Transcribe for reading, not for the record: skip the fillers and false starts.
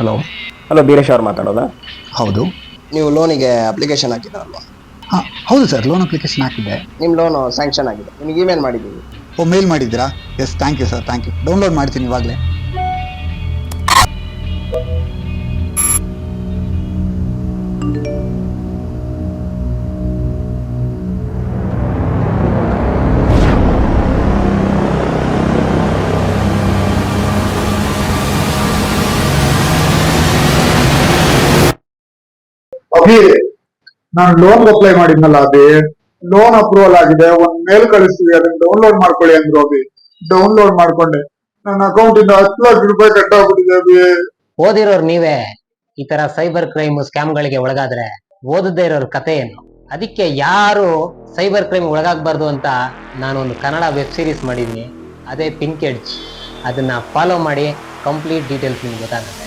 Hello. Hello, Beeresh ಅವ್ರು ಮಾತಾಡೋದಾ? ಹೌದು. ನೀವು ಲೋನಿಗೆ ಅಪ್ಲಿಕೇಶನ್ ಹಾಕಿದ್ರಲ್ವಾ? ಹಾಂ ಹೌದು ಸರ್, ಲೋನ್ ಅಪ್ಲಿಕೇಶನ್ ಹಾಕಿದ್ದೆ. ನಿಮ್ಮ ಲೋನು ಸ್ಯಾಂಕ್ಷನ್ ಆಗಿದೆ. ನಿಮಗೆ ಇಮೇಲ್ ಮಾಡಿದ್ದೀವಿ. ಓ, ಮೇಲ್ ಮಾಡಿದ್ದೀರಾ? Yes, thank you sir, thank you. Download ಮಾಡ್ತೀನಿ ಇವಾಗಲೇ. ಅಭಿ, ನಾನು ಲೋನ್ ಅಪ್ಲೈ ಮಾಡಿದ್ನಲ್ಲ ಅಭಿ, ಲೋನ್ ಅಪ್ರೂವಲ್ ಆಗಿದೆ. ಒಂದ್ ಮೇಲ್ ಕಳಿಸ್ತೀವಿ, ಅದನ್ನ ಡೌನ್ಲೋಡ್ ಮಾಡ್ಕೊಳ್ಳಿ ಅಂದ್ರು ಅಭಿ. ಡೌನ್ಲೋಡ್ ಮಾಡ್ಕೊಂಡೆ. ನನ್ನ ಅಕೌಂಟ್ ಇಂದ 10 ಲಕ್ಷ ರೂಪಾಯಿ ಕಟ್ ಆಗ್ಬಿಟ್ಟಿದೆ ಅಭಿ. ಓದಿರೋರು ನೀವೇ ಈ ತರ ಸೈಬರ್ ಕ್ರೈಮ್ ಸ್ಕ್ಯಾಮ್ ಗಳಿಗೆ ಒಳಗಾದ್ರೆ ಓದದೇ ಇರೋರ್ ಕತೆ ಏನು? ಅದಕ್ಕೆ ಯಾರು ಸೈಬರ್ ಕ್ರೈಮ್ ಒಳಗಾಗಬಾರ್ದು ಅಂತ ನಾನೊಂದು ಕನ್ನಡ ವೆಬ್ ಸೀರೀಸ್ ಮಾಡಿದೀನಿ, ಅದೇ ಪಿಂಕ್ ಎಡ್ಜ್. ಅದನ್ನ ಫಾಲೋ ಮಾಡಿ, ಕಂಪ್ಲೀಟ್ ಡೀಟೇಲ್ಸ್ ನಿಮ್ಗೆ ಗೊತ್ತಾಗುತ್ತೆ.